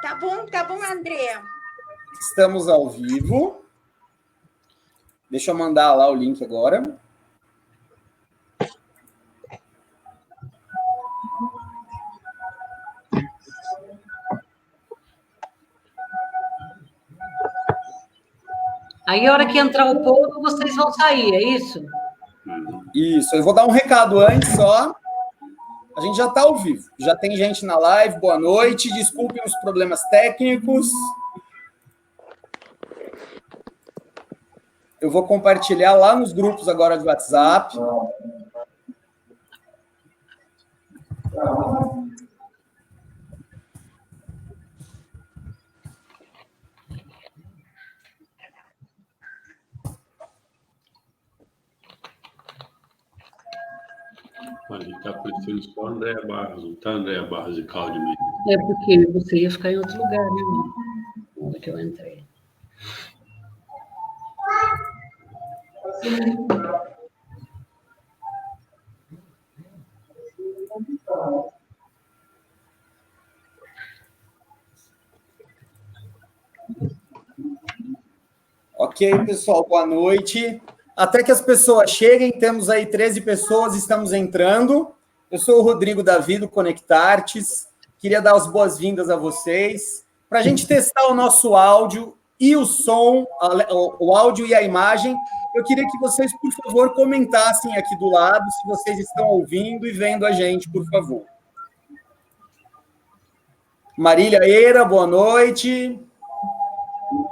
Tá bom, André. Estamos ao vivo. Deixa eu mandar lá o link agora. Aí, a hora que entrar o povo, vocês vão sair, é isso? Isso, eu vou dar um recado antes só. A gente já está ao vivo. Já tem gente na live. Boa noite. Desculpem os problemas técnicos. Eu vou compartilhar lá nos grupos agora do WhatsApp. Ali está aparecendo só Andréa Barros, não está Andréa Barros e Cláudio Mendes. É porque você ia ficar em outro lugar, né? Na hora que eu entrei. Ok, pessoal, boa noite. Até que as pessoas cheguem, temos aí 13 pessoas, estamos entrando. Eu sou o Rodrigo Davi, do Conectartes. Queria dar as boas-vindas a vocês. Para a gente testar o nosso áudio e o som, o áudio e a imagem, eu queria que vocês, por favor, comentassem aqui do lado se vocês estão ouvindo e vendo a gente, por favor. Marília Eira, boa noite.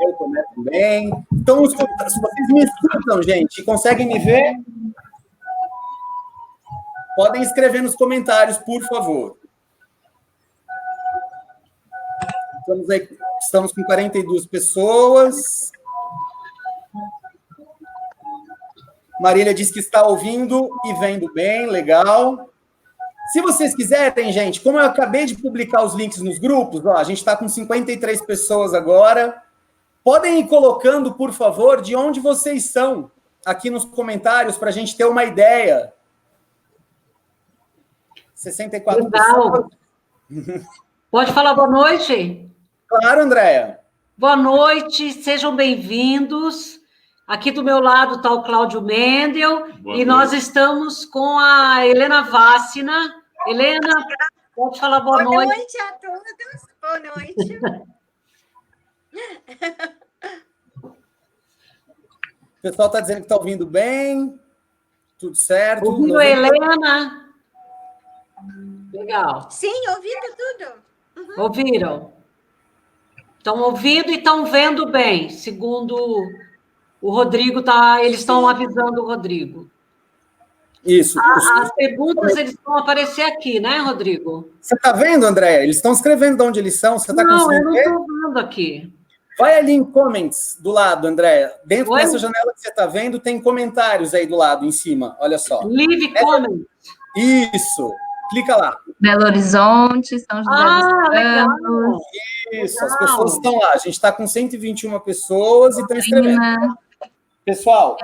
Eu também. Então, se vocês me escutam, gente, conseguem me ver? Podem escrever nos comentários, por favor. Estamos com 42 pessoas. Marília diz que está ouvindo e vendo bem, legal. Se vocês quiserem, gente, como eu acabei de publicar os links nos grupos, ó, a gente está com 53 pessoas agora. Podem ir colocando, por favor, de onde vocês são aqui nos comentários para a gente ter uma ideia. 64 legal. Pessoas. Pode falar boa noite? Claro, Andréa. Boa noite, sejam bem-vindos. Aqui do meu lado está o Cláudio Mendel e nós estamos com a Helena Vácina. Helena, pode falar boa noite. Boa noite a todos. Boa noite. O pessoal está dizendo que está ouvindo bem. Tudo certo. Ouvindo a Helena? Legal. Sim, ouvindo tudo. Uhum. Ouviram? Estão ouvindo e estão vendo bem, segundo o Rodrigo tá. Eles estão avisando o Rodrigo. Isso. As perguntas eles vão aparecer aqui, né, Rodrigo? Você está vendo, Andréa? Eles estão escrevendo de onde eles são. Você está conseguindo ver? Não, eu não estou vendo aqui. Vai ali em comments do lado, Andréa. Dentro dessa janela que você está vendo, tem comentários aí do lado, em cima. Olha só. Leave comments. Isso. Clica lá. Belo Horizonte, São José dos Campos. Isso, legal. As pessoas estão lá. A gente está com 121 pessoas e estão escrevendo. Pessoal,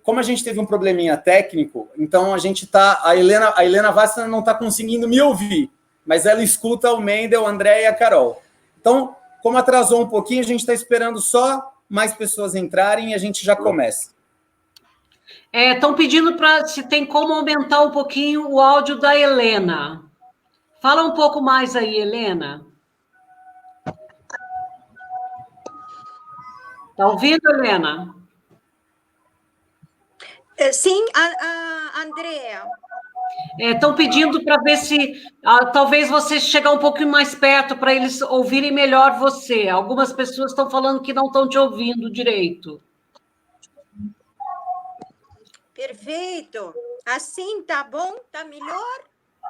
como a gente teve um probleminha técnico, então a gente está... A Helena Vácina não está conseguindo me ouvir, mas ela escuta o Mendel, o André e a Carol. Então, como atrasou um pouquinho, a gente está esperando só mais pessoas entrarem e a gente já começa. Estão pedindo para se tem como aumentar um pouquinho o áudio da Helena. Fala um pouco mais aí, Helena. Está ouvindo, Helena? Sim, Andréa. Estão pedindo para ver se talvez você chegar um pouquinho mais perto para eles ouvirem melhor você. Algumas pessoas estão falando que não estão te ouvindo direito. Perfeito. Assim tá bom? Tá melhor?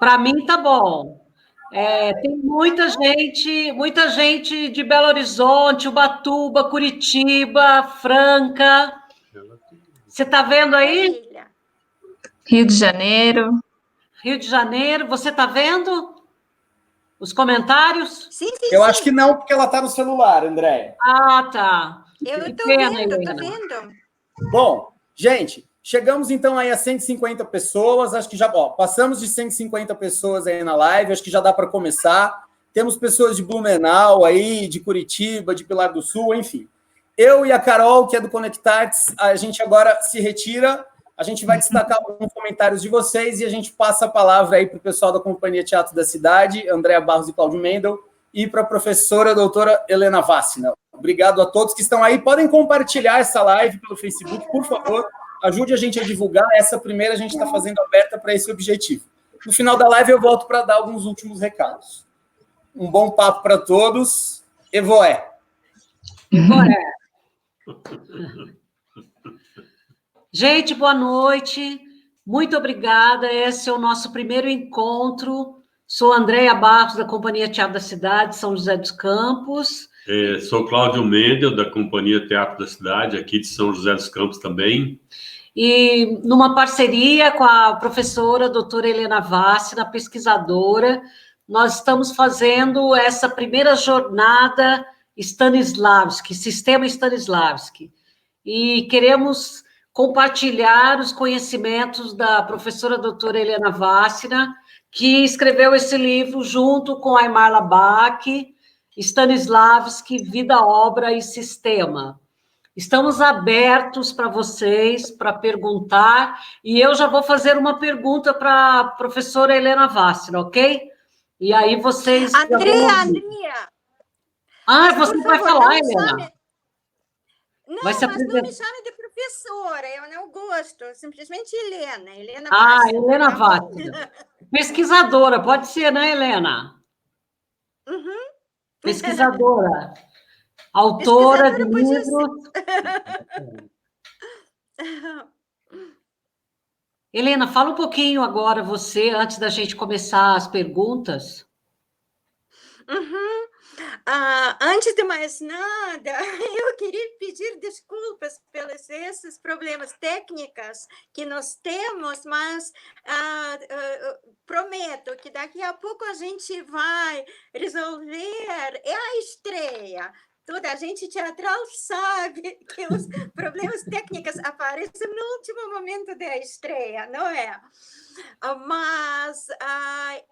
Para mim tá bom. Tem muita gente de Belo Horizonte, Ubatuba, Curitiba, Franca. Você está vendo aí? Rio de Janeiro. Rio de Janeiro. Você está vendo os comentários? Sim. Eu acho que não, porque ela está no celular, Andréia. Ah, tá. Eu estou vendo. Bom, gente, chegamos então aí a 150 pessoas. Acho que já passamos de 150 pessoas aí na live. Acho que já dá para começar. temos pessoas de Blumenau aí, de Curitiba, de Pilar do Sul, enfim. Eu e a Carol, que é do Conectartes, a gente agora se retira, a gente vai destacar alguns comentários de vocês e a gente passa a palavra aí para o pessoal da Companhia Teatro da Cidade, Andréa Barros e Cláudio Mendel, e para a professora doutora Helena Vassina. Obrigado a todos que estão aí. Podem compartilhar essa live pelo Facebook, por favor. Ajude a gente a divulgar. Essa primeira a gente está fazendo aberta para esse objetivo. No final da live eu volto para dar alguns últimos recados. Um bom papo para todos. Evoé. Evoé. Gente, boa noite. Muito obrigada. Esse é o nosso primeiro encontro. Sou Andréa Barros, da Companhia Teatro da Cidade, São José dos Campos. Sou Cláudio Mendel, da Companhia Teatro da Cidade, aqui de São José dos Campos também. E numa parceria com a professora doutora Helena Vassina, pesquisadora, nós estamos fazendo essa primeira jornada Stanislavski, Sistema Stanislavski. E queremos compartilhar os conhecimentos da professora doutora Helena Vassina, que escreveu esse livro junto com Aymar Labach, Stanislavski, Vida, Obra e Sistema. Estamos abertos para vocês, para perguntar, e eu já vou fazer uma pergunta para a professora Helena Vassina, ok? E aí vocês... Andréa! Ah, você vai falar, Helena? Não, vai se mas não me chame de professora, eu não gosto, simplesmente Helena. Helena Vassina. Helena Vassina. Pesquisadora, pode ser, né, Helena? Uhum. Pesquisadora. Autora de livros. Helena, fala um pouquinho agora você, antes da gente começar as perguntas. Uhum. Antes de mais nada, eu queria pedir desculpas pelos esses problemas técnicos que nós temos, mas prometo que daqui a pouco a gente vai resolver. É a estreia. Toda a gente teatral sabe que os problemas técnicos aparecem no último momento da estreia, não é? Mas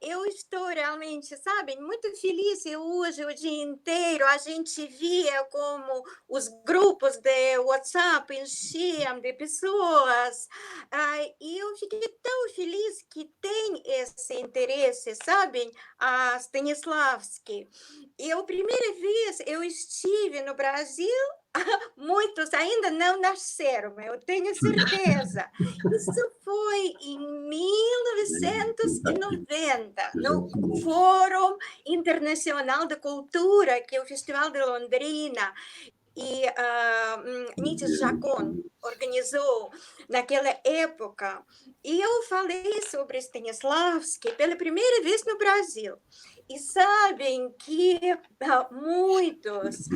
eu estou realmente, sabe, muito feliz. E hoje, o dia inteiro, a gente via como os grupos de WhatsApp enchiam de pessoas. E eu fiquei tão feliz que tem esse interesse, sabem, a Stanislavski. E a primeira vez eu estive no Brasil, muitos ainda não nasceram, eu tenho certeza. Isso foi em 1990, no Fórum Internacional da Cultura, que é o Festival de Londrina, e Nietzsche Jacon organizou naquela época. E eu falei sobre Stanislavski pela primeira vez no Brasil. E sabem que muitos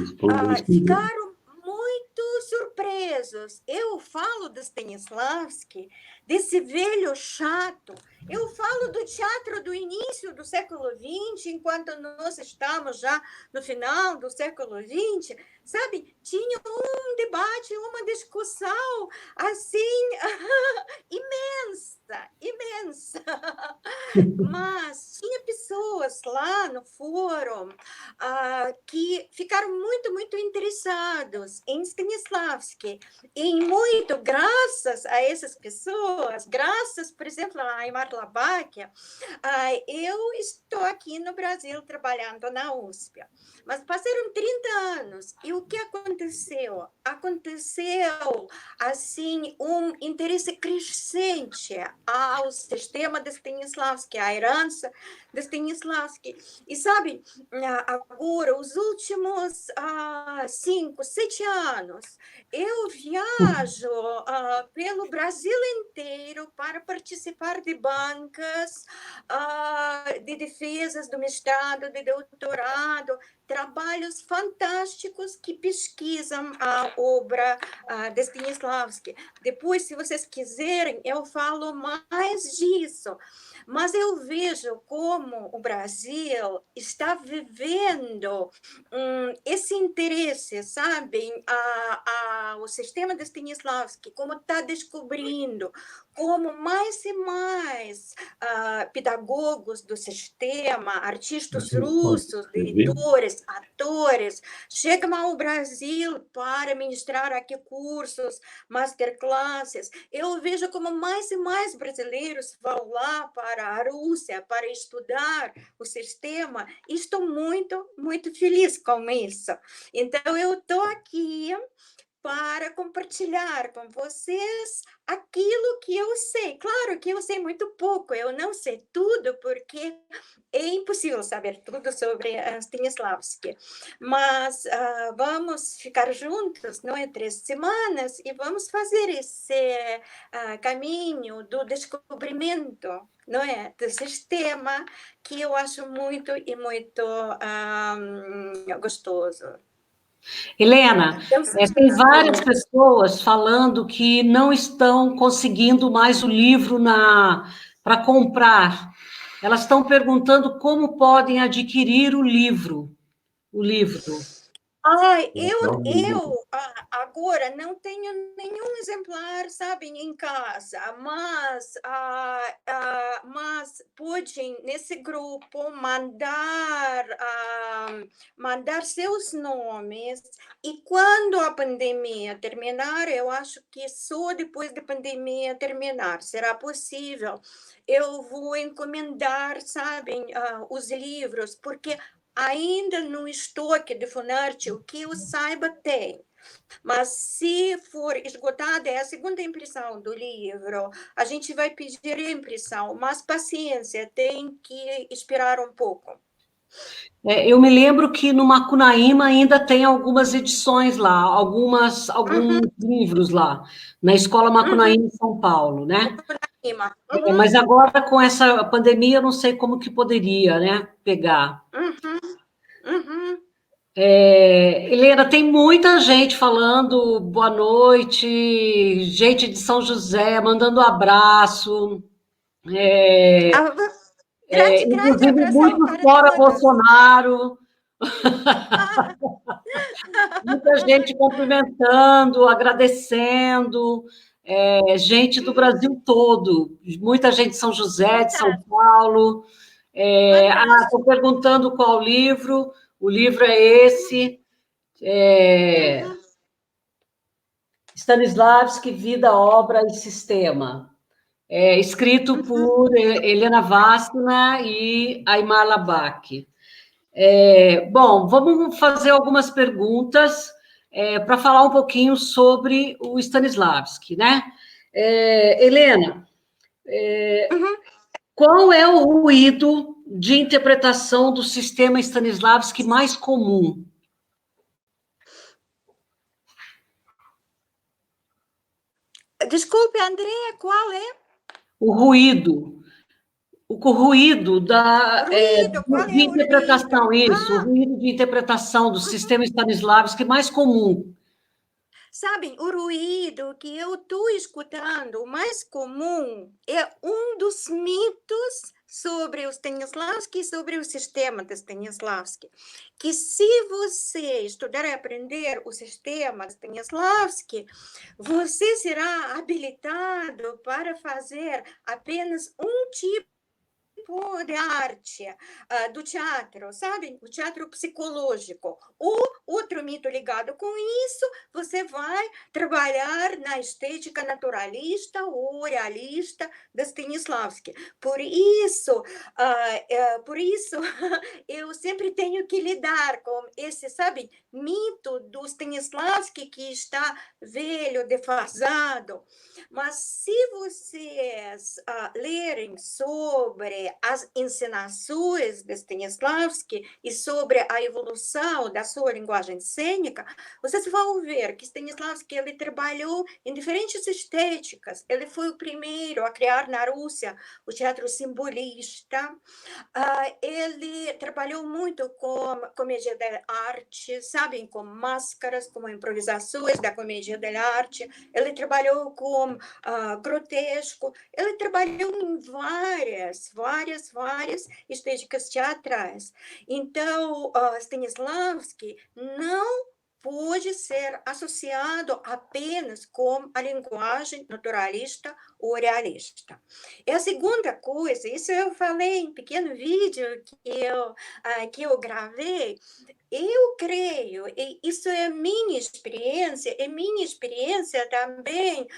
ficaram muito surpresos. Eu falo de Stanislavski, desse velho chato. Eu falo do teatro do início do século XX, enquanto nós estamos já no final do século XX. Sabe, tinha um debate, uma discussão, assim, imensa. Mas tinha pessoas lá no fórum que ficaram muito interessados em Stanislavski. E muito graças a essas pessoas, graças, por exemplo, a Aymar Labach, eu estou aqui no Brasil trabalhando na USP. Mas passaram 30 anos e o que aconteceu? Aconteceu, assim, um interesse crescente ao sistema de Stanislavski, à herança de Stanislavski. E sabe, agora, os últimos 5, 7 anos, eu viajo pelo Brasil inteiro para participar de bancas, de defesas do mestrado, de doutorado, trabalhos fantásticos que pesquisam a obra de Stanislavski. Depois, se vocês quiserem, eu falo mais disso. Mas eu vejo como o Brasil está vivendo esse interesse, sabem, o sistema de Stanislavski, como está descobrindo, como mais e mais pedagogos do sistema, artistas russos, diretores, atores, chegam ao Brasil para ministrar aqui cursos, masterclasses. Eu vejo como mais e mais brasileiros vão lá para a Rússia para estudar o sistema, e estou muito, muito feliz com isso. Então, eu estou aqui para compartilhar com vocês aquilo que eu sei. Claro que eu sei muito pouco, eu não sei tudo, porque é impossível saber tudo sobre Stanislavski. Mas vamos ficar juntos, não é, 3 semanas, e vamos fazer esse caminho do descobrimento, não é, do sistema, que eu acho muito e muito gostoso. Helena, tem várias pessoas falando que não estão conseguindo mais o livro para comprar. Elas estão perguntando como podem adquirir o livro. Eu agora não tenho nenhum exemplar, sabe, em casa, mas podem, nesse grupo, mandar seus nomes, e quando a pandemia terminar, eu acho que só depois da pandemia terminar será possível, eu vou encomendar, sabem, os livros, porque ainda no estoque de Funarte, o que eu saiba tem. Mas se for esgotada, é a segunda impressão do livro, a gente vai pedir impressão, mas paciência, tem que esperar um pouco. Eu me lembro que no Macunaíma ainda tem algumas edições lá, alguns livros lá, na Escola Macunaíma em São Paulo, né? Mas agora, com essa pandemia, eu não sei como que poderia, né, pegar. Helena, tem muita gente falando boa noite, gente de São José mandando abraço. Inclusive, muito fora Bolsonaro. Muita gente cumprimentando, agradecendo. Gente do Brasil todo. Muita gente de São José, de São Paulo. Estou perguntando qual livro. O livro é esse. Stanislavski, Vida, Obra e Sistema. Escrito por Helena Vassina e Aymar Labak. Bom, vamos fazer algumas perguntas para falar um pouquinho sobre o Stanislavski, né? Helena, qual é o ruído de interpretação do sistema Stanislavski mais comum? Desculpe, Andréa, qual é? O ruído de interpretação, isso, o ruído de interpretação do sistema Stanislavski mais comum. Sabem, o ruído que eu estou escutando, o mais comum, é um dos mitos sobre o Stanislavski e sobre o sistema de Stanislavski, que se você estudar e aprender o sistema de Stanislavski, você será habilitado para fazer apenas um tipo de arte do teatro, sabe? O teatro psicológico. Ou outro mito ligado com isso, você vai trabalhar na estética naturalista ou realista de Stanislavski. Por isso eu sempre tenho que lidar com esse, sabe, mito do Stanislavski que está velho, defasado. Mas se vocês lerem sobre as encenações de Stanislavski e sobre a evolução da sua linguagem cênica, vocês vão ver que Stanislavski ele trabalhou em diferentes estéticas. Ele foi o primeiro a criar na Rússia o teatro simbolista. Ele trabalhou muito com comédia da arte, sabem, com máscaras, com improvisações da comédia da arte. Ele trabalhou com grotesco. Ele trabalhou em várias estéticas teatrais. Então, Stanislavski não pode ser associado apenas com a linguagem naturalista ou realista. E a segunda coisa, isso eu falei em pequeno vídeo que eu gravei, eu creio, e isso é minha experiência também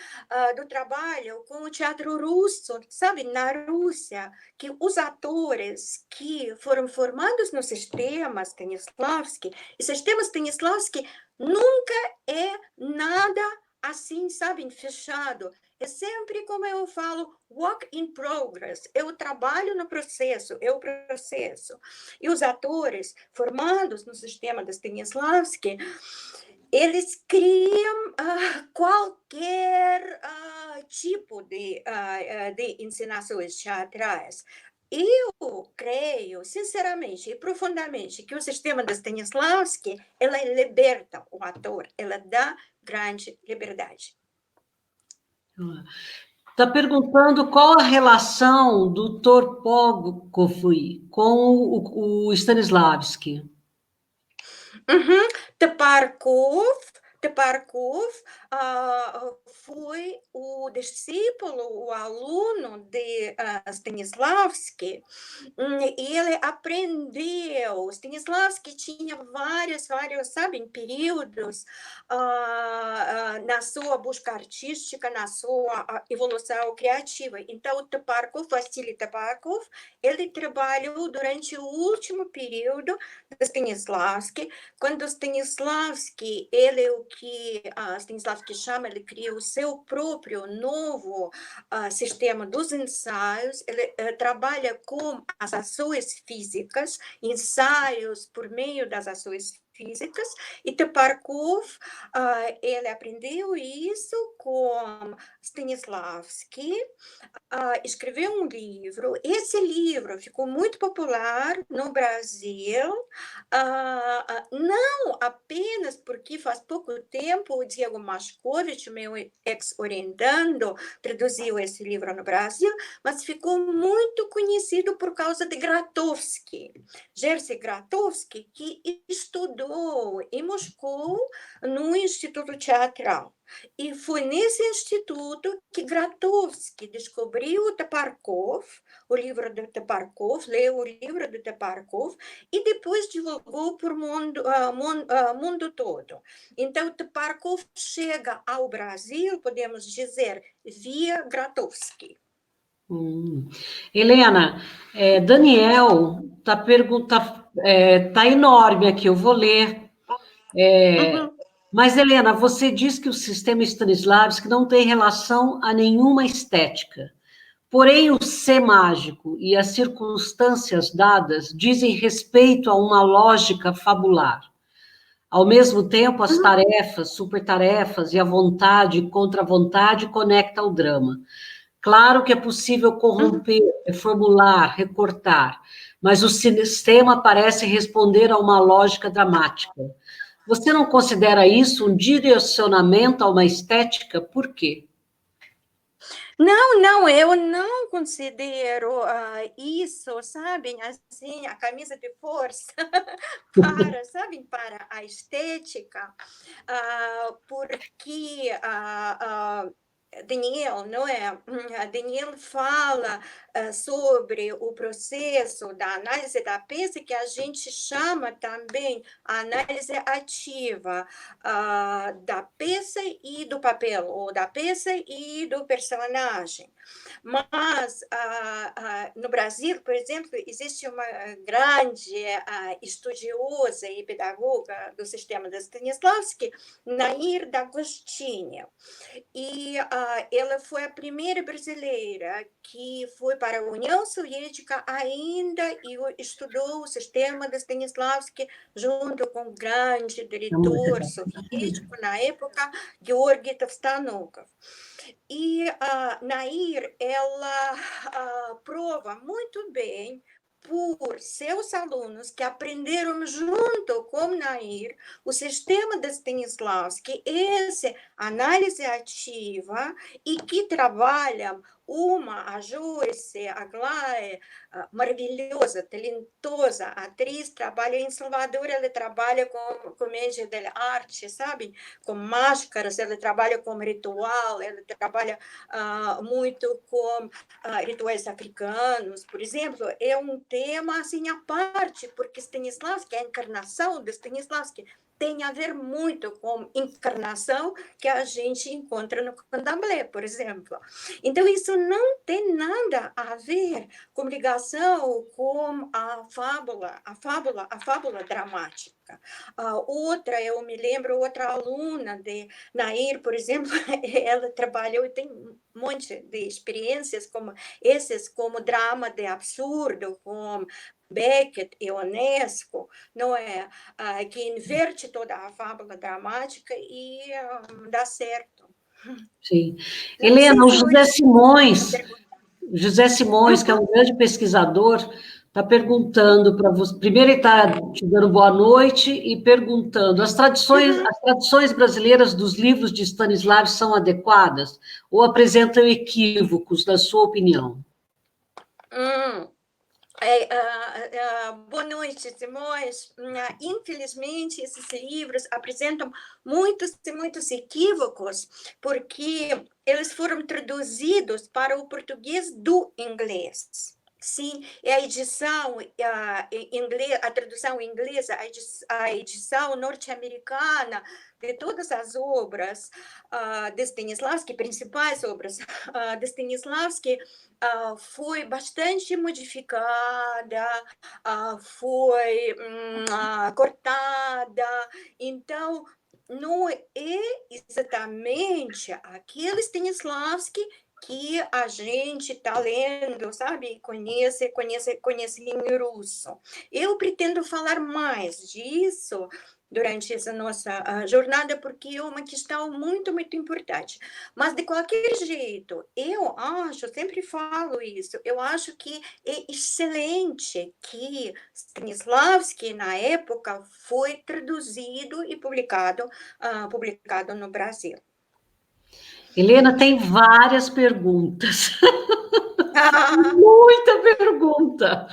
do trabalho com o teatro russo, sabe, na Rússia, que os atores que foram formados no sistema Stanislavski, e sistema Stanislavski nunca é nada assim, sabe, fechado. É sempre, como eu falo, work in progress. Eu trabalho no processo, eu processo. E os atores formados no sistema de Stanislavski, eles criam qualquer tipo de encenações teatrais. Eu creio, sinceramente e profundamente, que o sistema de Stanislavski, ela liberta o ator, ela dá grande liberdade. Está perguntando qual a relação do Torpokov com o Stanislavski. Teparkov foi o discípulo, o aluno de Stanislavski, e ele aprendeu. Stanislavski tinha vários, sabe, períodos na sua busca artística, na sua evolução criativa. Então, Vassily Teparkov, ele trabalhou durante o último período de Stanislavski, quando Stanislavski, ele o que Stanislavski chama, ele cria o seu próprio novo sistema dos ensaios, ele trabalha com as ações físicas, ensaios por meio das ações físicas, e Teparkov, ele aprendeu isso com Stanislavski, escreveu um livro. Esse livro ficou muito popular no Brasil, não apenas porque faz pouco tempo o Diego Mascovitch, meu ex-orientando, traduziu esse livro no Brasil, mas ficou muito conhecido por causa de Grotowski, Jerzy Grotowski, que estudou em Moscou no Instituto Teatral. E foi nesse instituto que Grotowski descobriu o Teparkov, o livro de Teparkov, leu o livro de Teparkov e depois divulgou por mundo todo. Então, Teparkov chega ao Brasil, podemos dizer, via Grotowski. Helena, Daniel tá enorme aqui, eu vou ler. Mas, Helena, você diz que o sistema Stanislavski não tem relação a nenhuma estética. Porém, o ser mágico e as circunstâncias dadas dizem respeito a uma lógica fabular. Ao mesmo tempo, as tarefas, supertarefas e a vontade contra a vontade conectam ao drama. Claro que é possível corromper, reformular, recortar, mas o sistema parece responder a uma lógica dramática. Você não considera isso um direcionamento a uma estética? Por quê? Não, eu não considero isso, sabe, assim, a camisa de força para a estética, porque Daniel, não é? Daniel fala sobre o processo da análise da peça, que a gente chama também a análise ativa da peça e do papel, ou da peça e do personagem. Mas no Brasil, por exemplo, existe uma grande estudiosa e pedagoga do sistema de Stanislavski, Nair D'Agostini. E ela foi a primeira brasileira que foi para a União Soviética ainda e estudou o sistema de Stanislavski junto com o grande diretor soviético na época, Georgy Tovstanokov. E Nair, ela prova muito bem por seus alunos que aprenderam junto com Nair o sistema de Stanislavski, essa análise ativa, e que trabalham uma, a Joyce, a Glória, maravilhosa, talentosa atriz, trabalha em Salvador, ela trabalha com comédia de arte, sabe? Com máscaras, ela trabalha com ritual, ela trabalha muito com rituais africanos, por exemplo, é um tema assim à parte, porque Stanislavski, a encarnação de Stanislavski, tem a ver muito com encarnação que a gente encontra no candomblé, por exemplo. Então, isso não tem nada a ver com ligação com a fábula dramática. Outra, eu me lembro, outra aluna de Nair, por exemplo, ela trabalhou e tem um monte de experiências como esses, como drama de absurdo, como Beckett e Ionesco, não é? Que inverte toda a fábula dramática e dá certo. Sim. Não Helena, o sei se José Simões, que é um grande pesquisador, está perguntando para você. Primeiro, ele está te dando boa noite e perguntando: as traduções brasileiras dos livros de Stanislavski são adequadas ou apresentam equívocos, na sua opinião? Boa noite, Simões. Infelizmente, esses livros apresentam muitos equívocos, porque eles foram traduzidos para o português do inglês. Sim, e a edição a tradução inglesa, a edição norte-americana de todas as obras de Stanislavski, principais obras de Stanislavski, foi bastante modificada, foi cortada, então não é exatamente aquele Stanislavski que a gente está lendo, sabe? Conhece língua russa. Eu pretendo falar mais disso durante essa nossa jornada, porque é uma questão muito importante. Mas, de qualquer jeito, eu acho, sempre falo isso, eu acho que é excelente que Stanislavski, na época, foi traduzido e publicado no Brasil. Helena, tem várias perguntas. Muita pergunta.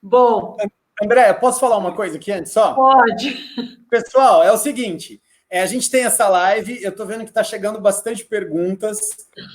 Bom. André, posso falar uma coisa aqui antes só? Pode. Pessoal, é o seguinte, a gente tem essa live, eu estou vendo que está chegando bastante perguntas.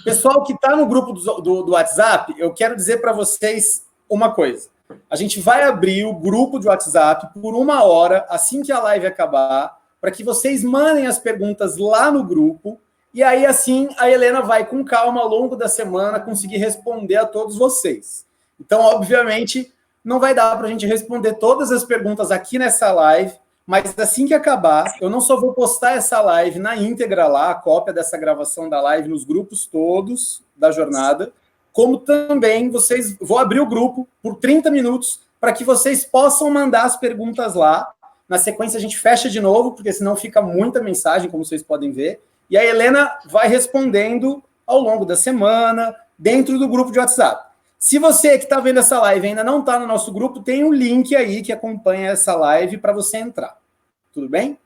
Pessoal que está no grupo do WhatsApp, eu quero dizer para vocês uma coisa. A gente vai abrir o grupo de WhatsApp por 1 hora, assim que a live acabar, para que vocês mandem as perguntas lá no grupo, e aí assim a Helena vai com calma ao longo da semana conseguir responder a todos vocês. Então, obviamente, não vai dar para a gente responder todas as perguntas aqui nessa live, mas assim que acabar, eu não só vou postar essa live na íntegra lá, a cópia dessa gravação da live nos grupos todos da jornada, como também vou abrir o grupo por 30 minutos para que vocês possam mandar as perguntas lá. Na sequência a gente fecha de novo, porque senão fica muita mensagem, como vocês podem ver. E a Helena vai respondendo ao longo da semana, dentro do grupo de WhatsApp. Se você que está vendo essa live ainda não está no nosso grupo, tem um link aí que acompanha essa live para você entrar. Tudo bem?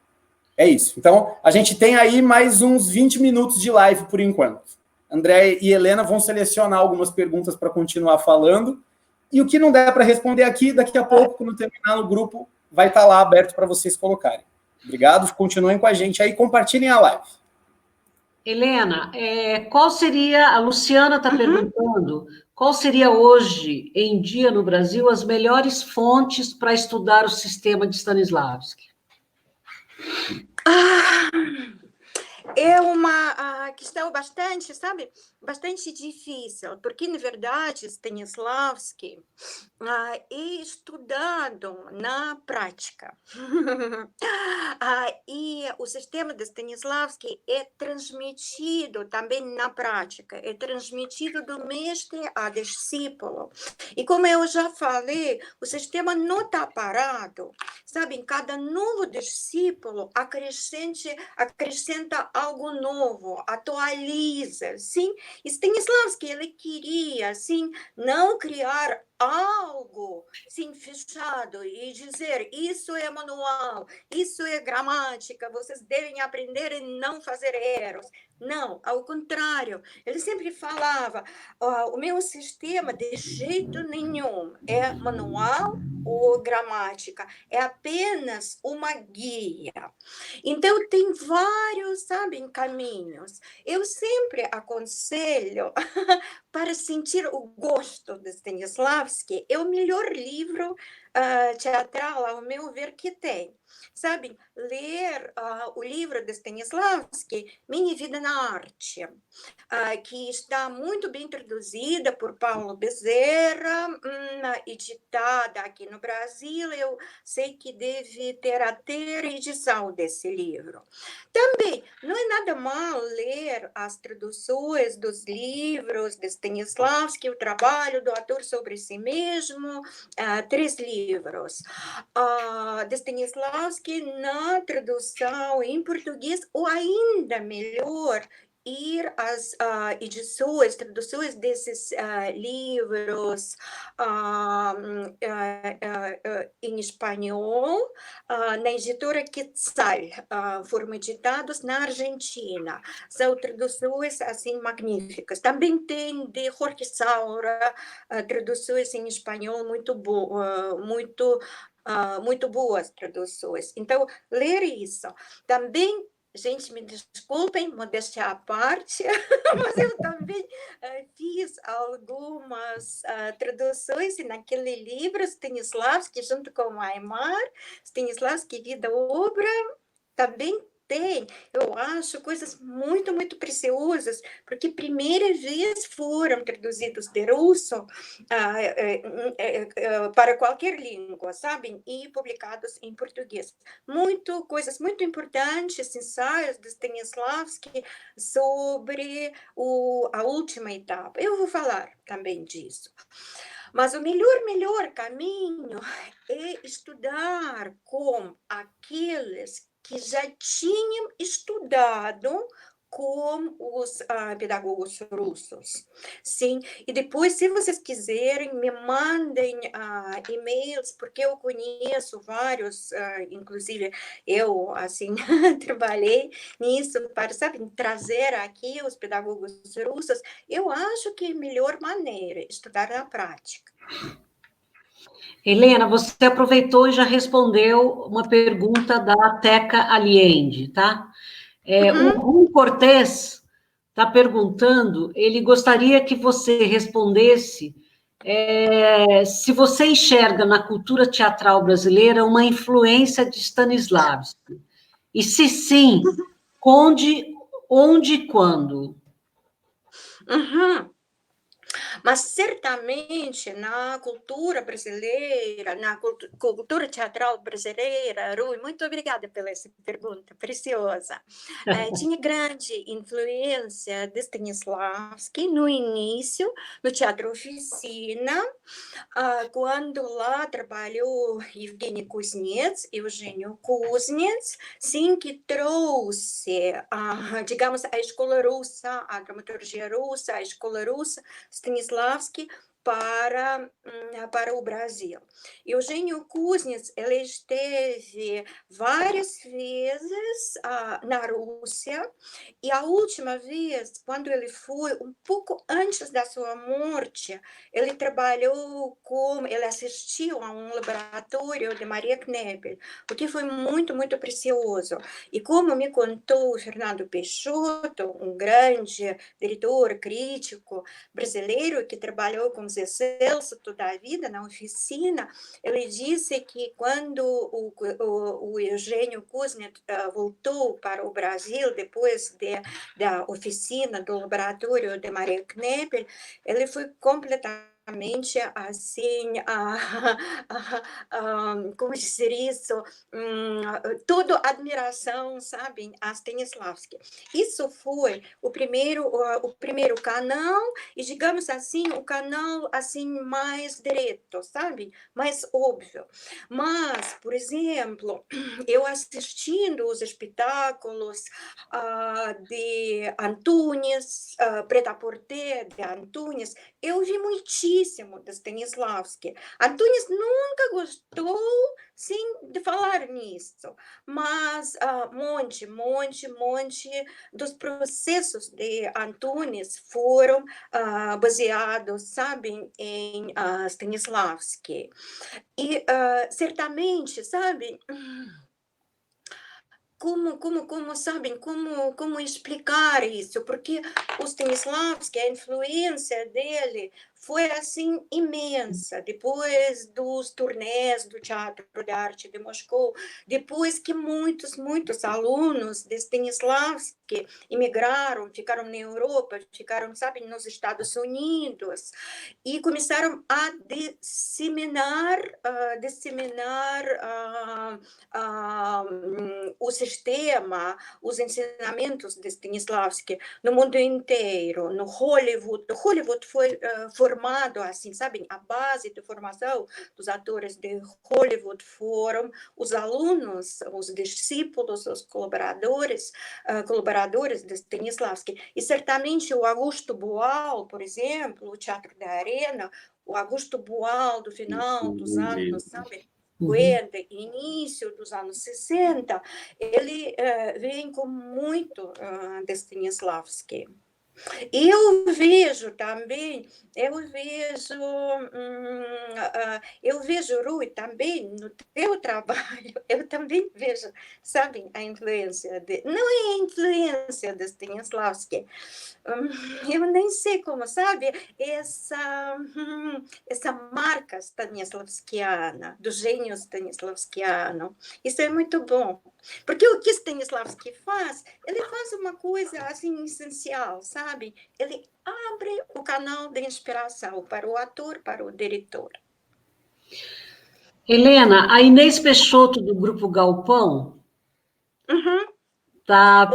É isso. Então, a gente tem aí mais uns 20 minutos de live por enquanto. André e Helena vão selecionar algumas perguntas para continuar falando. E o que não der para responder aqui, daqui a pouco, quando terminar no grupo, vai estar lá aberto para vocês colocarem. Obrigado, continuem com a gente aí, compartilhem a live. Helena, qual seria, a Luciana está perguntando, qual seria hoje, em dia no Brasil, as melhores fontes para estudar o sistema de Stanislavski? É uma questão bastante difícil, porque, na verdade, Stanislavski é estudado na prática. E o sistema de Stanislavski é transmitido também na prática, é transmitido do mestre a discípulo. E como eu já falei, o sistema não está parado, sabe? Cada novo discípulo acrescenta algo novo, atualiza, sim? Stanislavski, ele queria, assim, não criar algo sim fechado e dizer isso é manual, isso é gramática, vocês devem aprender e não fazer erros. Não, ao contrário, ele sempre falava, o meu sistema de jeito nenhum é manual ou gramática, é apenas uma guia. Então, tem vários, sabem, caminhos. Eu sempre aconselho para sentir o gosto de Stanislavski, é o melhor livro teatral, ao meu ver, que tem. Sabem, ler o livro de Stanislavski, Minha Vida na Arte, que está muito bem traduzida por Paulo Bezerra, editada aqui no Brasil. Eu sei que deve ter até edição desse livro. Também, não é nada mal ler as traduções dos livros de Stanislavski, o trabalho do ator sobre si mesmo, 3 livros de Stanislavski na tradução em português, ou ainda melhor, ir às edições, traduções desses livros em espanhol, na editora Quetzal, foram editados na Argentina. São traduções assim magníficas. Também tem de Jorge Saura traduções em espanhol muito boas traduções. Então, ler isso. Também, gente, me desculpem, modéstia à parte, mas eu também fiz algumas traduções naquele livro, Stanislavski, junto com Aymar, Stanislavski, Vida e Obra, também tem, eu acho, coisas muito, muito preciosas, porque primeira vez foram traduzidos de russo para qualquer língua, sabem? E publicados em português. Coisas muito importantes, ensaios de Stanislavski sobre a última etapa. Eu vou falar também disso. Mas o melhor caminho é estudar com aqueles que já tinham estudado com os pedagogos russos, sim. E depois, se vocês quiserem, me mandem e-mails, porque eu conheço vários, inclusive eu, assim, trabalhei nisso para, sabe, trazer aqui os pedagogos russos. Eu acho que é a melhor maneira estudar na prática. Helena, você aproveitou e já respondeu uma pergunta da Teca Aliende, tá? O Rui Cortez está perguntando, ele gostaria que você respondesse se você enxerga na cultura teatral brasileira uma influência de Stanislavski. E se sim, onde e quando? Mas certamente na cultura brasileira, na cultura teatral brasileira, Rui, muito obrigada pela essa pergunta preciosa. Tinha grande influência de Stanislavski no início, no Teatro Oficina, quando lá trabalhou Eugênio Kuznets, sim, que trouxe, digamos, a escola russa, a dramaturgia russa, a escola russa, Stanislavski, para o Brasil. Eugênio Kuznets, ele esteve várias vezes na Rússia, e a última vez, quando ele foi, um pouco antes da sua morte, ele ele assistiu a um laboratório de Maria Knebel, o que foi muito, muito precioso. E como me contou o Fernando Peixoto, um grande diretor, crítico brasileiro, que trabalhou com Zé Celso toda a vida na oficina, ele disse que quando o Eugênio Kuznets voltou para o Brasil, depois da oficina do laboratório de Maria Knebel, ele foi completamente assim, como dizer isso, toda admiração, sabem, a Stanislavski. Isso foi o primeiro canal, e digamos assim, o canal assim mais direto, sabe, mais óbvio. Mas, por exemplo, eu assistindo os espetáculos de Antunes, Prêt-à-Porter de Antunes, eu vi muitíssimo de Stanislavski. Antunes nunca gostou, sim, de falar nisso, mas monte dos processos de Antunes foram baseados, sabe, em Stanislavski. E certamente, sabe, como explicar isso? Porque o Stanislavski, a influência dele foi assim imensa. Depois dos turnês do Teatro de Arte de Moscou, depois que muitos alunos de Stanislavski imigraram, ficaram na Europa, ficaram, sabe, nos Estados Unidos, e começaram a disseminar o sistema, os ensinamentos de Stanislavski no mundo inteiro, no Hollywood. Hollywood foi formado assim, sabem, a base de formação dos atores de Hollywood foram os alunos, os discípulos, os colaboradores de Stanislavski. E certamente o Augusto Boal, por exemplo, o Teatro da Arena, o Augusto Boal do final dos anos, sabe, 50, início dos anos 60, ele vem com muito de Stanislavski. Eu vejo também, eu vejo, Rui, também no teu trabalho, eu também vejo, sabem, a influência não é a influência de Stanislavski, eu nem sei como, sabe, essa marca stanislavskiana, do gênio stanislavskiano, isso é muito bom. Porque o que Stanislavski faz, ele faz uma coisa assim essencial, sabe? Ele abre o canal de inspiração para o ator, para o diretor. Helena, a Inês Peixoto, do Grupo Galpão, está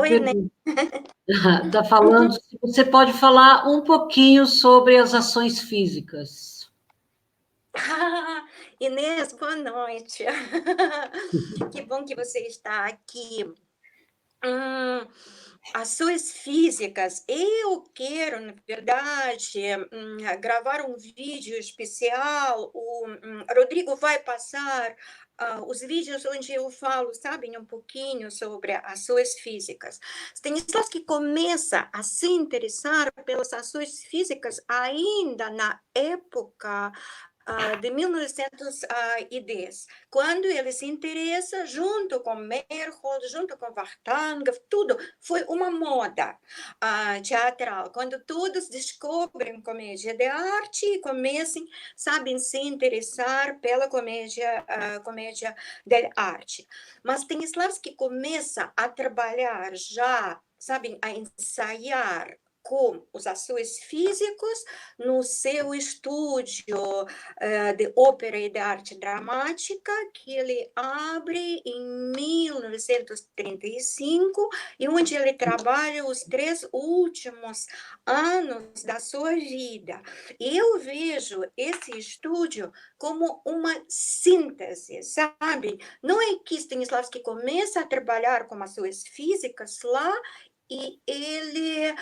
falando se você pode falar um pouquinho sobre as ações físicas. Inês, boa noite. Que bom que você está aqui. Ações físicas, eu quero, na verdade, gravar um vídeo especial. O Rodrigo vai passar os vídeos onde eu falo, sabem, um pouquinho sobre ações físicas. Stanislavski começa a se interessar pelas ações físicas ainda na época de 1910, quando ele se interessa, junto com Merhold, junto com Vartanga, tudo foi uma moda teatral, quando todos descobrem comédia de arte e começam, sabem, se interessar pela comédia de arte. Mas Stanislavski começa a trabalhar já, sabem, a ensaiar com os ações físicos no seu estúdio de ópera e de arte dramática, que ele abre em 1935, e onde ele trabalha os 3 últimos anos da sua vida. E eu vejo esse estúdio como uma síntese, sabe? Não é que Stanislavski começa a trabalhar com ações físicas lá, e ele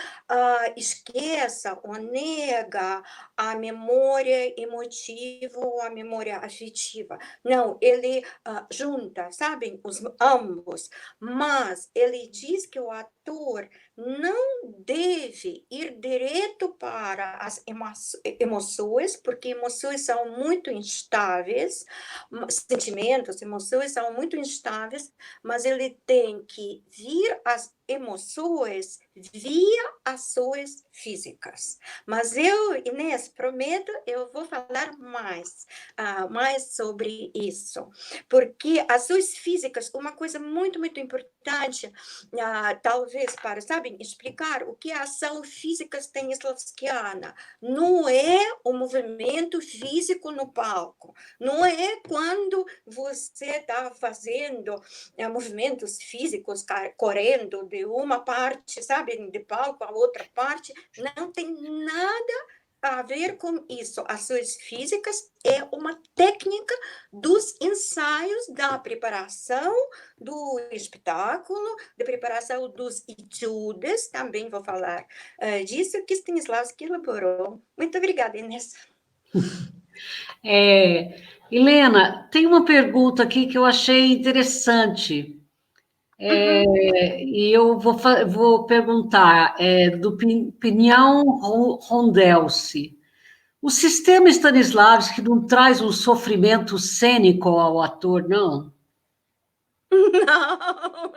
esqueça ou nega a memória emotiva ou a memória afetiva. Não, ele junta, sabem, ambos. Mas ele diz que o ator não deve ir direto para as emoções, porque emoções são muito instáveis, sentimentos, emoções são muito instáveis, mas ele tem que vir às emoções via ações físicas. Mas eu, Inês, prometo, eu vou falar mais sobre isso, porque ações físicas, uma coisa muito importante, talvez para, sabem, explicar o que é a ação física stanislavskiana. Não é o movimento físico no palco, não é quando você está fazendo movimentos físicos, correndo de uma parte, sabe, de palco a outra parte, não tem nada a ver com isso. Ações físicas é uma técnica dos ensaios da preparação do espetáculo, da preparação dos etudes, também vou falar disso, que Stanislavski elaborou. Muito obrigada, Inês. Helena, tem uma pergunta aqui que eu achei interessante. E eu vou perguntar, do Pinhão Rondelsi. O sistema Stanislavski não traz um sofrimento cênico ao ator, não? Não,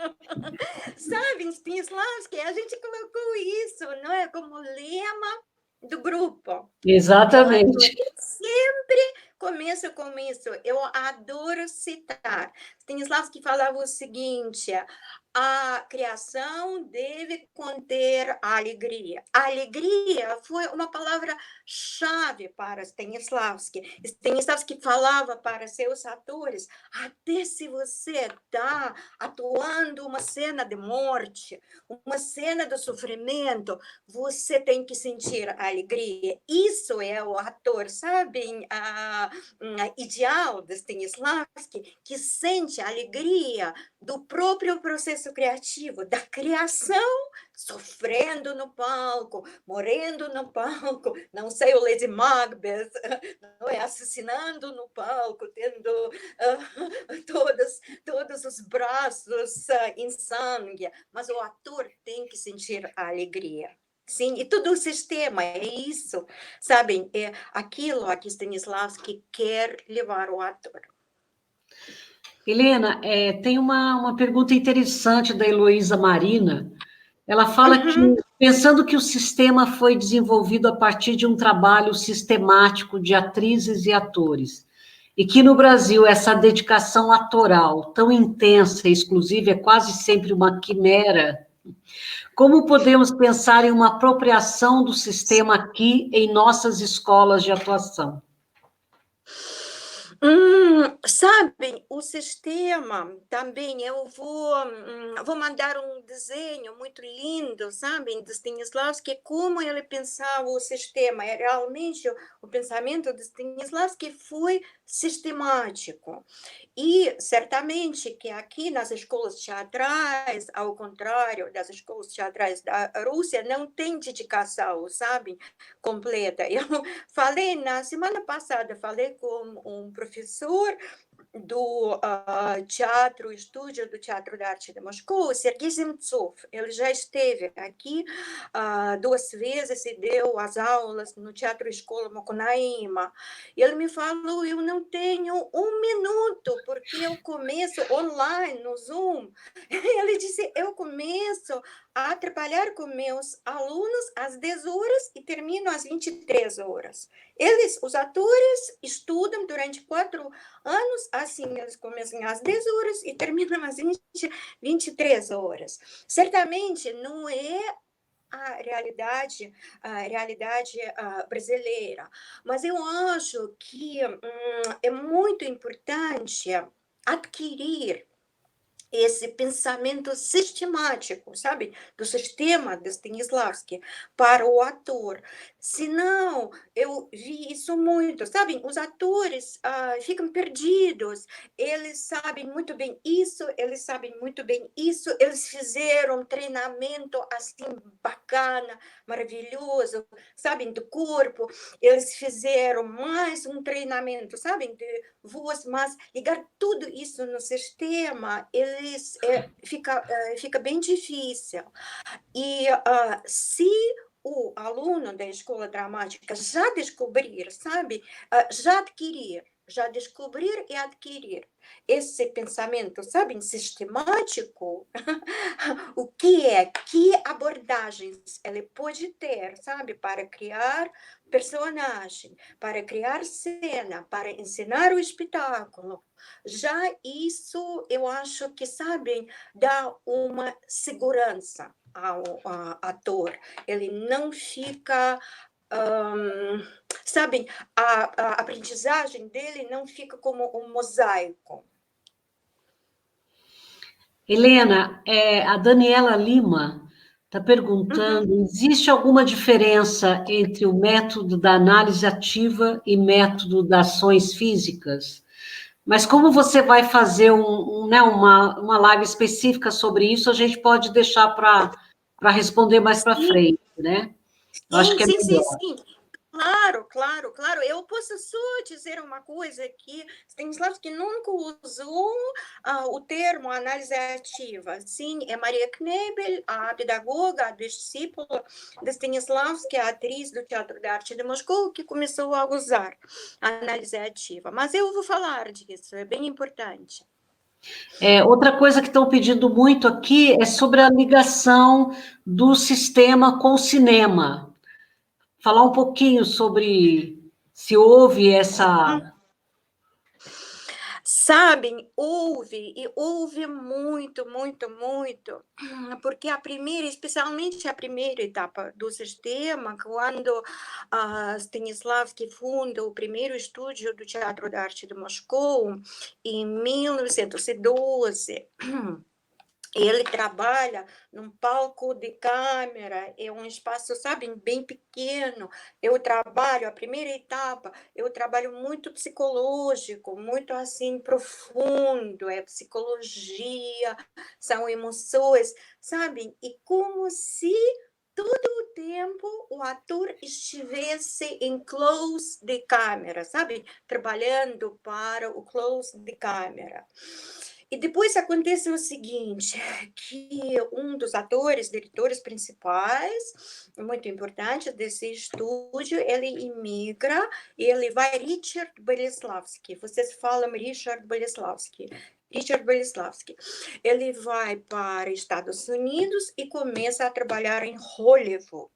sabe, Stanislavski, a gente colocou isso, não é, como lema do grupo. Exatamente. Eu sempre começo com isso, eu adoro citar. Stanislavski falava o seguinte: a criação deve conter a alegria. A alegria foi uma palavra-chave para Stanislavski. Stanislavski falava para seus atores: até se você está atuando uma cena de morte, uma cena de sofrimento, você tem que sentir a alegria. Isso é o ator, sabem, a ideal de Stanislavski, que sente a alegria do próprio processo criativo, da criação, sofrendo no palco, morrendo no palco, não sei, o Lady Macbeth, não é, assassinando no palco, tendo todos os braços em sangue, mas o ator tem que sentir a alegria. Sim, e todo o sistema é isso, sabem? É aquilo a que Stanislavski quer levar o ator. Helena, tem uma pergunta interessante da Heloísa Marina. Ela fala que, pensando que o sistema foi desenvolvido a partir de um trabalho sistemático de atrizes e atores, e que no Brasil essa dedicação atoral tão intensa e exclusiva é quase sempre uma quimera, como podemos pensar em uma apropriação do sistema aqui em nossas escolas de atuação? Sabem, o sistema também, eu vou mandar um desenho muito lindo, sabem, de Stanislavski, como ele pensava o sistema. É realmente o pensamento de Stanislavski foi sistemático. E certamente que aqui nas escolas teatrais, ao contrário das escolas teatrais da Rússia, não tem dedicação, sabe, completa. Eu falei na semana passada, falei com um professor do teatro, estúdio do Teatro de Arte de Moscou, Sergei Zemtsov. Ele já esteve aqui 2 vezes e deu as aulas no Teatro Escola Mokunaíma. Ele me falou: eu não tenho 1 minuto, porque eu começo online no Zoom. Ele disse: eu começo a trabalhar com meus alunos às 10 horas e termino às 23 horas. Os atores, estudam durante 4 anos, assim, eles começam às 10 horas e terminam às 23 horas. Certamente não é a realidade brasileira, mas eu acho que é muito importante adquirir esse pensamento sistemático, sabe, do sistema de Stanislavski para o ator. Senão, eu vi isso muito, sabem, os atores ficam perdidos, eles sabem muito bem isso, eles sabem muito bem isso, eles fizeram um treinamento assim bacana, maravilhoso, sabem, do corpo, eles fizeram mais um treinamento, sabem, de voz, mas ligar tudo isso no sistema, fica bem difícil. E se o aluno da escola dramática já descobrir, sabe, já descobrir e adquirir esse pensamento, sabe, sistemático, o que abordagens ele pode ter, sabe, para criar personagem, para criar cena, para ensinar o espetáculo. Já isso, eu acho que, sabem, dá uma segurança ao ator. Ele não fica... sabem, a aprendizagem dele não fica como um mosaico. Helena, a Daniela Lima está perguntando, existe alguma diferença entre o método da análise ativa e método das ações físicas? Mas como você vai fazer né, uma live específica sobre isso, a gente pode deixar para responder mais para frente, né? Eu acho que é melhor. Sim. Claro, claro, claro. Eu posso só dizer uma coisa que Stanislavski nunca usou o termo análise ativa. Sim, é Maria Knebel, a pedagoga, a discípula de Stanislavski, a atriz do Teatro de Arte de Moscou, que começou a usar a análise ativa. Mas eu vou falar disso, é bem importante. Outra coisa que estão pedindo muito aqui é sobre a ligação do sistema com o cinema. Falar um pouquinho sobre se houve essa... Sabem, houve muito, porque especialmente a primeira etapa do sistema, quando Stanislavski funda o primeiro estúdio do Teatro de Arte de Moscou, em 1912, ele trabalha num palco de câmera, é um espaço, sabe, bem pequeno. A primeira etapa, eu trabalho muito psicológico, muito assim, profundo, é psicologia, são emoções, sabe? E como se todo o tempo o ator estivesse em close de câmera, sabe? Trabalhando para o close de câmera. E depois acontece o seguinte, que um dos diretores principais, muito importante desse estúdio, ele imigra, ele vai, Richard Boleslavski, vocês falam Richard Boleslavski, ele vai para Estados Unidos e começa a trabalhar em Hollywood.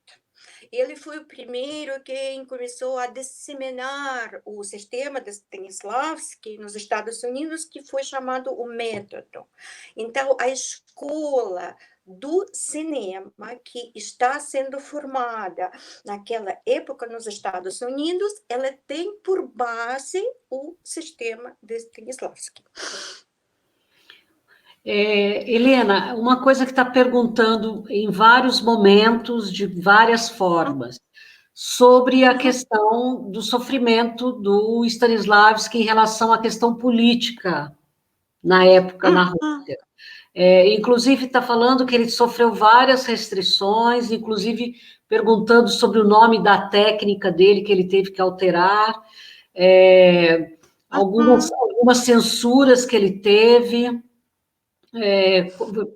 Ele foi o primeiro quem começou a disseminar o sistema de Stanislavski nos Estados Unidos, que foi chamado o método. Então, a escola do cinema que está sendo formada naquela época nos Estados Unidos, ela tem por base o sistema de Stanislavski. Helena, uma coisa que está perguntando em vários momentos, de várias formas, sobre a questão do sofrimento do Stanislavski em relação à questão política na época na Rússia. Inclusive, está falando que ele sofreu várias restrições, inclusive perguntando sobre o nome da técnica dele, que ele teve que alterar, algumas censuras que ele teve.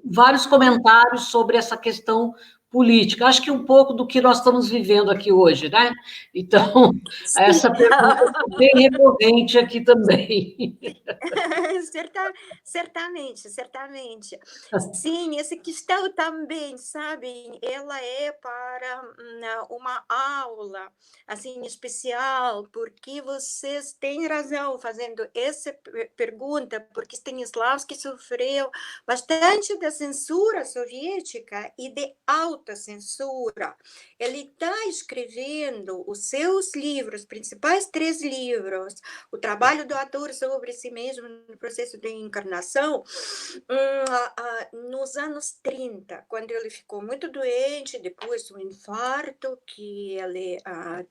Vários comentários sobre essa questão política. Acho que um pouco do que nós estamos vivendo aqui hoje, né? Então, essa pergunta é bem recorrente aqui também. Certamente. Sim, essa questão também, sabe, ela é para uma aula, assim, especial, porque vocês têm razão fazendo essa pergunta, porque Stanislavski sofreu bastante da censura soviética e de autocensura. Ele está escrevendo os seus livros, principais 3 livros, o trabalho do ator sobre si mesmo no processo de encarnação, nos anos 30, quando ele ficou muito doente, depois do infarto que ele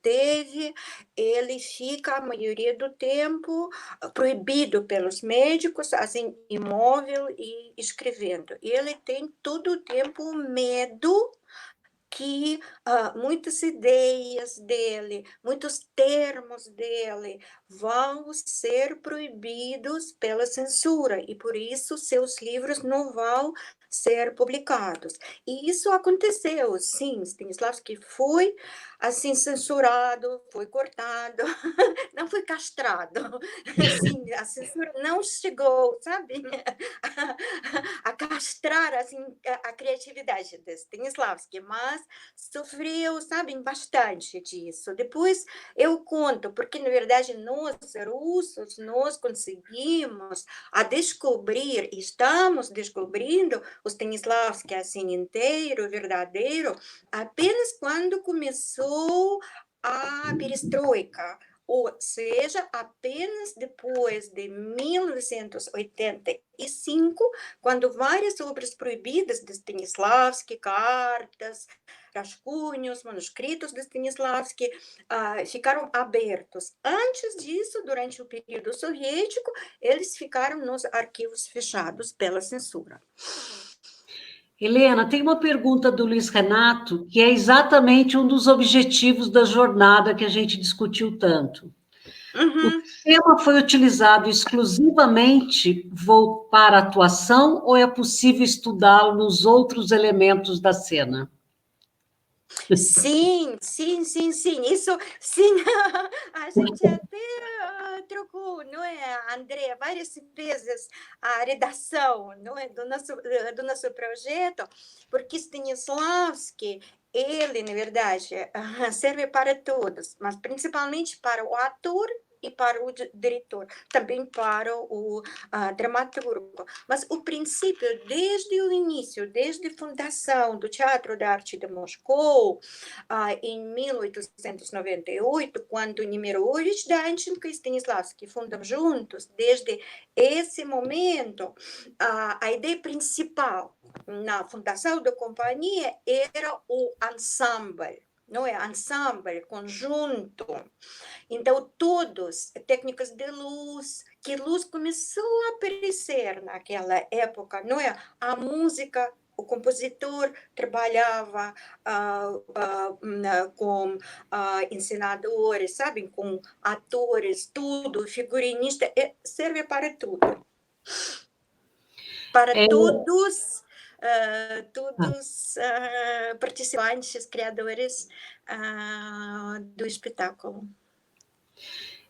teve, ele fica a maioria do tempo proibido pelos médicos, assim, imóvel e escrevendo. E ele tem todo o tempo medo que muitas ideias dele, muitos termos dele vão ser proibidos pela censura e por isso seus livros não vão ser publicados. E isso aconteceu, sim, Stanislavski foi assim censurado, foi cortado, não foi castrado. Assim, a censura não chegou, sabe, a castrar assim a criatividade de Stanislavski, mas sofreu, sabem, bastante disso. Depois eu conto, porque na verdade nós russos, nós conseguimos descobrir, estamos descobrindo o Stanislavski assim inteiro, verdadeiro, apenas quando começou a perestroika, ou seja, apenas depois de 1985, quando várias obras proibidas de Stanislavski, cartas, rascunhos, manuscritos de Stanislavski, ficaram abertos. Antes disso, durante o período soviético, eles ficaram nos arquivos fechados pela censura. Helena, tem uma pergunta do Luiz Renato, que é exatamente um dos objetivos da jornada que a gente discutiu tanto. O tema foi utilizado exclusivamente para atuação ou é possível estudá-lo nos outros elementos da cena? Sim, sim, sim, sim, isso, sim, a gente até trocou, não é, André, várias vezes a redação, não é, do nosso projeto, porque Stanislavski, ele, na verdade, serve para todos, mas principalmente para o ator e para o diretor, também para o dramaturgo. Mas o princípio, desde o início, desde a fundação do Teatro de Arte de Moscou, em 1898, quando Nemirovich, Danchenko e Stanislavski fundam juntos, desde esse momento, a ideia principal na fundação da companhia era o ensemble, não é? Ensemble, conjunto. Então, todos, técnicas de luz, que luz começou a aparecer naquela época, não é? A música, o compositor trabalhava com ensinadores, sabe? Com atores, tudo, figurinista, serve para tudo. Para todos participantes, criadores do espetáculo.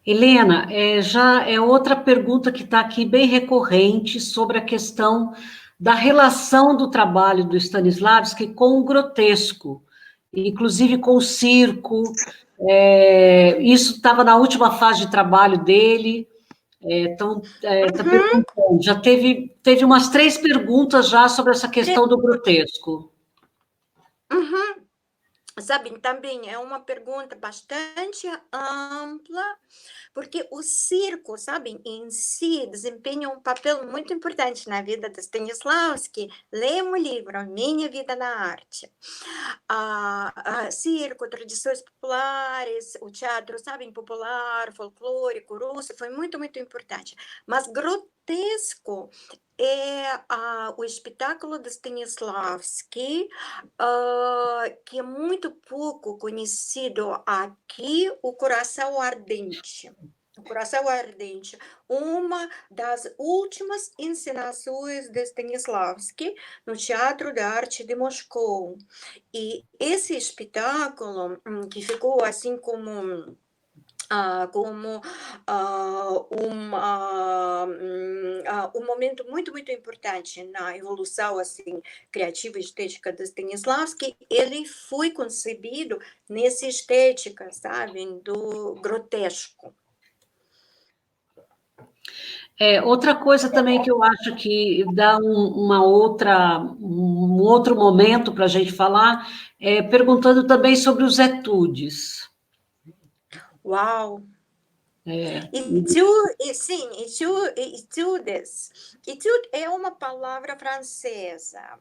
Helena, já é outra pergunta que está aqui bem recorrente sobre a questão da relação do trabalho do Stanislavski com o grotesco, inclusive com o circo. Isso estava na última fase de trabalho dele. Então, está perguntando, já teve umas 3 perguntas já sobre essa questão do grotesco. Sabe, também é uma pergunta bastante ampla, porque o circo, sabe, em si, desempenha um papel muito importante na vida de Stanislavski. Leia o livro Minha Vida na Arte. Circo, tradições populares, o teatro, sabe, popular, folclórico, russo, foi muito, muito importante. Mas grotesco é o espetáculo de Stanislavski, que é muito pouco conhecido aqui, o Coração Ardente. O Coração Ardente, uma das últimas encenações de Stanislavski no Teatro de Arte de Moscou. E esse espetáculo, que ficou assim como um momento muito, muito importante na evolução assim, criativa e estética de Stanislavski, ele foi concebido nessa estética, sabe, do grotesco. Outra coisa também que eu acho que dá um outro momento para a gente falar, perguntando também sobre os etudes. Uau! Sim, etudes. Etude é uma palavra francesa.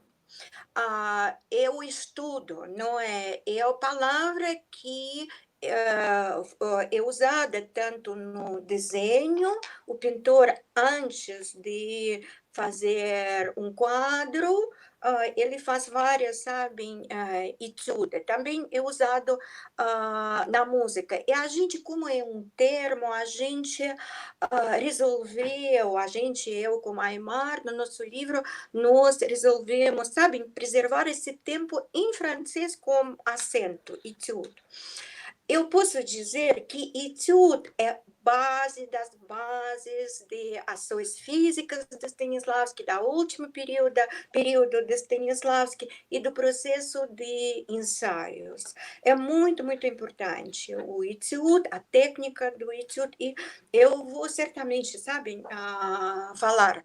Eu estudo, não é? É a palavra que é usada tanto no desenho, o pintor, antes de fazer um quadro, ele faz várias, sabem, etude. Também é usado na música. E a gente, como é um termo, a gente resolveu, eu como Aymar, no nosso livro, nós resolvemos, sabem, preservar esse tempo em francês com acento, etude. Eu posso dizer que etude é base das bases de ações físicas de Stanislavski, da última período de Stanislavski e do processo de ensaios. É muito, muito importante o etude, a técnica do etude, e eu vou certamente, sabem, falar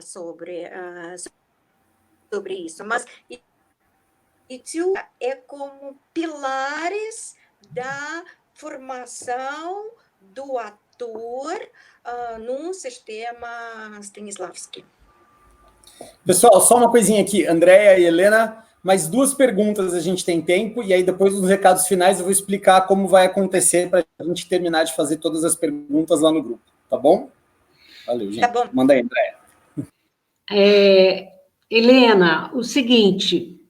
sobre isso, mas etude é como pilares da formação do ator num sistema Stanislavski. Pessoal, só uma coisinha aqui, Andréia e Helena, mais 2 perguntas a gente tem tempo, e aí depois dos recados finais eu vou explicar como vai acontecer para a gente terminar de fazer todas as perguntas lá no grupo, tá bom? Valeu, gente. Tá bom. Manda aí, Andréia. Helena, o seguinte,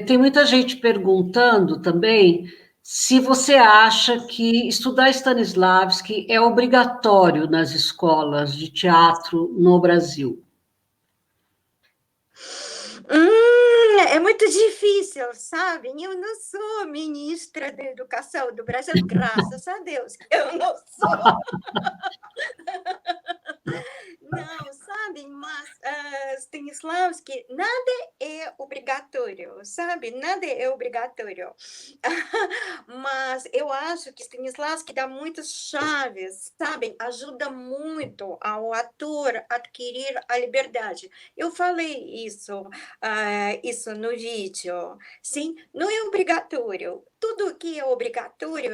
tem muita gente perguntando também se você acha que estudar Stanislavski é obrigatório nas escolas de teatro no Brasil. É muito difícil, sabe? Eu não sou ministra da Educação do Brasil, graças a Deus, eu não sou. Não, sabe? Mas Stanislavski, nada é obrigatório, sabe? Nada é obrigatório. Mas eu acho que Stanislavski dá muitas chaves, sabe? Ajuda muito ao ator a adquirir a liberdade. Eu falei isso no vídeo. Sim, não é obrigatório. Tudo que é obrigatório,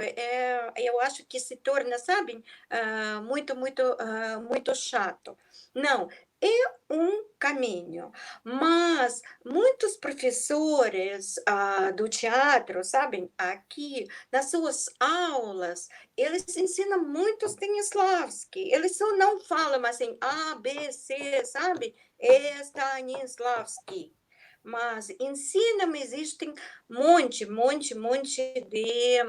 eu acho que se torna, sabe, muito chato. Não, é um caminho, mas muitos professores do teatro, sabem, aqui nas suas aulas, eles ensinam muito Stanislavski, eles só não falam assim, A, B, C, sabe, Stanislavski. Mas ensina, existem monte de,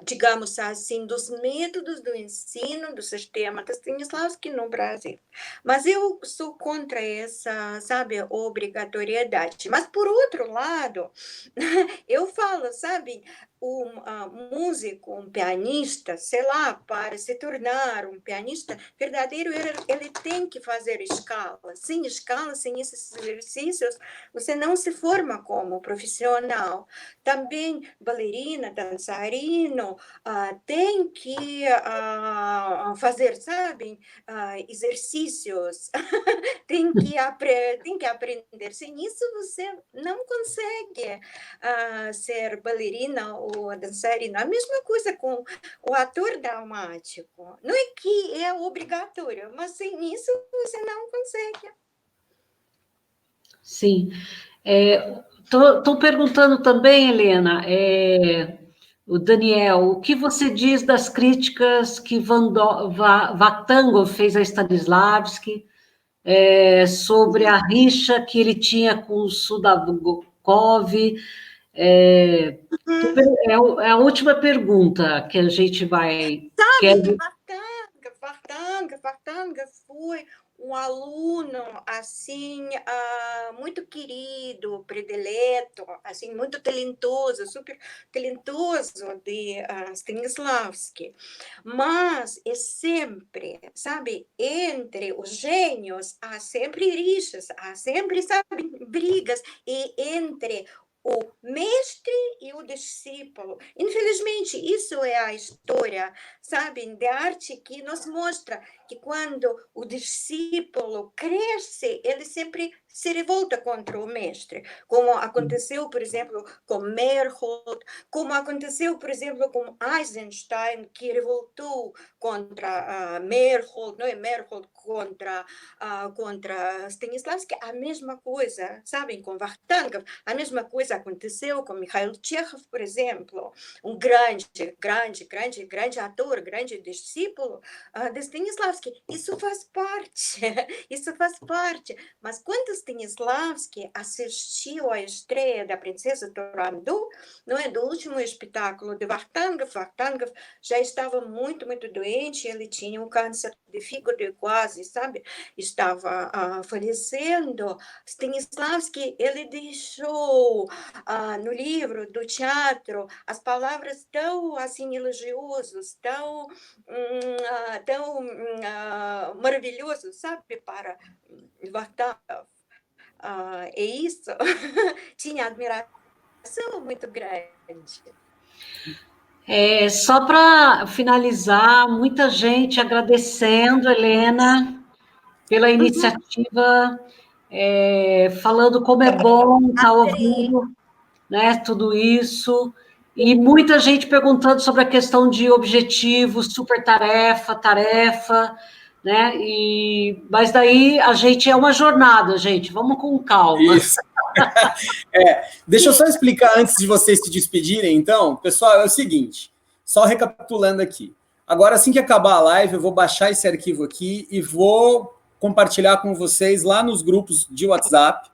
digamos assim, dos métodos do ensino do sistema Stanislavski no Brasil. Mas eu sou contra essa, sabe, obrigatoriedade. Mas, por outro lado, eu falo, sabe, um músico, um pianista, sei lá, para se tornar um pianista verdadeiro, ele tem que fazer escala. Sem escala, sem esses exercícios, você não se forma como profissional. Também bailarina, dançarino, tem que fazer, sabe, exercícios, tem que aprender. Sem isso, você não consegue ser bailarina ou dançarina. A mesma coisa com o ator dramático. Não é que é obrigatório, mas sem isso você não consegue. Sim. Estou perguntando também, Helena, o Daniel, o que você diz das críticas que Vakhtangov fez a Stanislavski sobre a rixa que ele tinha com o Sudakov? É a última pergunta que a gente vai... Sabe, Vakhtangov foi um aluno, assim, muito querido, predileto, assim, muito talentoso, super talentoso de Stanislavski. Mas é sempre, sabe, entre os gênios há sempre rixas, há sempre, sabe, brigas, e entre o mestre e o discípulo. Infelizmente, isso é a história, sabe, de arte que nos mostra que quando o discípulo cresce, ele sempre se revolta contra o mestre, como aconteceu, por exemplo, com Meyerhold, como aconteceu, por exemplo, com Eisenstein, que revoltou contra Meyerhold, não é Meyerhold contra Stanislavski, a mesma coisa, sabem, com Vakhtangov, a mesma coisa aconteceu com Mikhail Chekhov, por exemplo, um grande ator, grande discípulo de Stanislavski. Isso faz parte, mas quando Stanislavski assistiu à estreia da Princesa Turandot, não é, do último espetáculo de Vakhtangov já estava muito doente, ele tinha um câncer de fígado quase, sabe, estava falecendo. Stanislavski, ele deixou no livro do teatro as palavras tão assim elogiosas, tão maravilhosas, sabe, para Vakhtangov. É isso. Tinha admiração muito grande. Só para finalizar, muita gente agradecendo, Helena, pela iniciativa, falando como é bom estar ouvindo, né, tudo isso. E muita gente perguntando sobre a questão de objetivos, super tarefa, né? Mas daí a gente é uma jornada, gente. Vamos com calma. Isso. Deixa eu só explicar antes de vocês se despedirem, então. Pessoal, é o seguinte, só recapitulando aqui. Agora, assim que acabar a live, eu vou baixar esse arquivo aqui e vou compartilhar com vocês lá nos grupos de WhatsApp.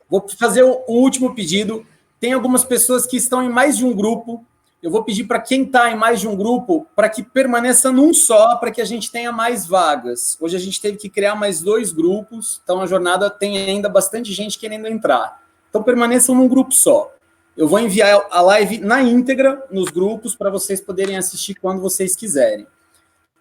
Vou fazer o último pedido. Tem algumas pessoas que estão em mais de um grupo. Eu vou pedir para quem está em mais de um grupo para que permaneça num só, para que a gente tenha mais vagas. Hoje a gente teve que criar mais 2 grupos, então a jornada tem ainda bastante gente querendo entrar. Então permaneçam num grupo só. Eu vou enviar a live na íntegra nos grupos para vocês poderem assistir quando vocês quiserem.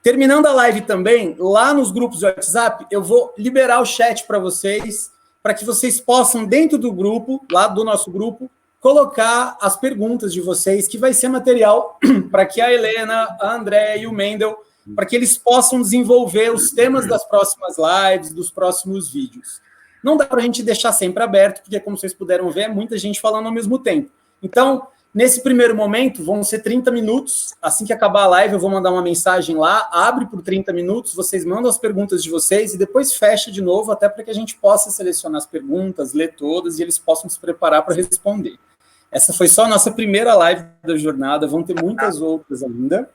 Terminando a live também, lá nos grupos de WhatsApp, eu vou liberar o chat para vocês, para que vocês possam, dentro do grupo, lá do nosso grupo, colocar as perguntas de vocês, que vai ser material para que a Helena, a Andréa e o Mendel, para que eles possam desenvolver os temas das próximas lives, dos próximos vídeos. Não dá para a gente deixar sempre aberto, porque, como vocês puderam ver, é muita gente falando ao mesmo tempo. Então, nesse primeiro momento, vão ser 30 minutos. Assim que acabar a live, eu vou mandar uma mensagem lá, abre por 30 minutos, vocês mandam as perguntas de vocês e depois fecha de novo, até para que a gente possa selecionar as perguntas, ler todas e eles possam se preparar para responder. Essa foi só a nossa primeira live da jornada, vão ter muitas outras ainda.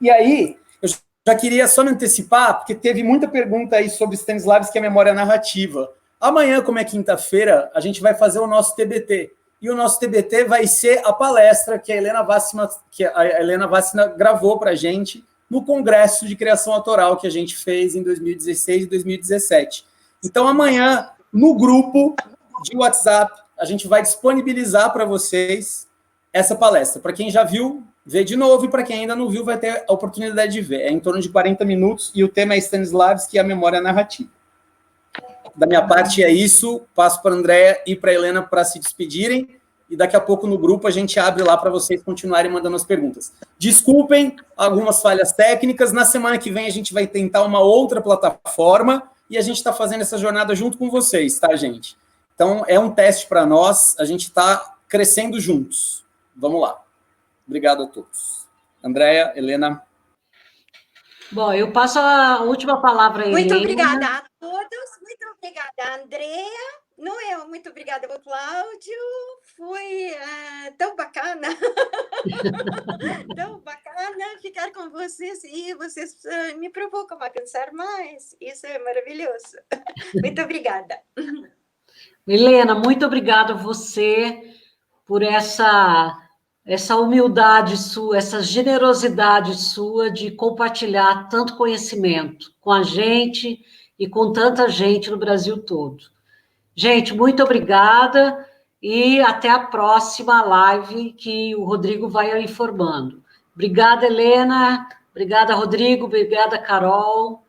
E aí, eu já queria só me antecipar, porque teve muita pergunta aí sobre Stanislavski, que é a memória narrativa. Amanhã, como é quinta-feira, a gente vai fazer o nosso TBT. E o nosso TBT vai ser a palestra que a Helena Vassina gravou para a gente no Congresso de Criação Autoral que a gente fez em 2016 e 2017. Então, amanhã, no grupo de WhatsApp, a gente vai disponibilizar para vocês essa palestra. Para quem já viu, vê de novo, e para quem ainda não viu, vai ter a oportunidade de ver. É em torno de 40 minutos, e o tema é Stanislavski e a memória narrativa. Da minha parte é isso, passo para a Andréa e para a Helena para se despedirem, e daqui a pouco no grupo a gente abre lá para vocês continuarem mandando as perguntas. Desculpem algumas falhas técnicas, na semana que vem a gente vai tentar uma outra plataforma, e a gente está fazendo essa jornada junto com vocês, tá, gente? Então, é um teste para nós, a gente está crescendo juntos. Vamos lá. Obrigado a todos. Andréa, Helena. Bom, eu passo a última palavra a Helena. Muito obrigada a todos, muito obrigada, Andréa. Noel, muito obrigada ao Cláudio. Foi tão bacana. Tão bacana ficar com vocês e vocês me provocam a pensar mais. Isso é maravilhoso. Muito obrigada. Helena, muito obrigada a você por essa humildade sua, essa generosidade sua de compartilhar tanto conhecimento com a gente e com tanta gente no Brasil todo. Gente, muito obrigada e até a próxima live que o Rodrigo vai informando. Obrigada, Helena. Obrigada, Rodrigo. Obrigada, Carol.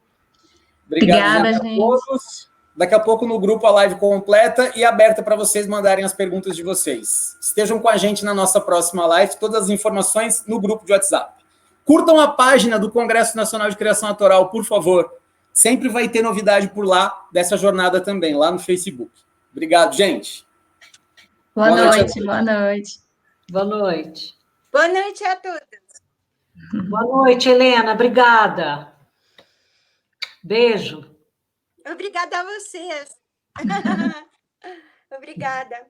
Obrigada, a todos. Daqui a pouco no grupo a live completa e aberta para vocês mandarem as perguntas de vocês. Estejam com a gente na nossa próxima live, todas as informações no grupo de WhatsApp. Curtam a página do Congresso Nacional de Criação Autoral, por favor. Sempre vai ter novidade por lá, dessa jornada também, lá no Facebook. Obrigado, gente. Boa noite, boa noite. Boa noite. Boa noite a todos. Boa noite, Helena. Obrigada. Beijo. Obrigada a vocês. Obrigada.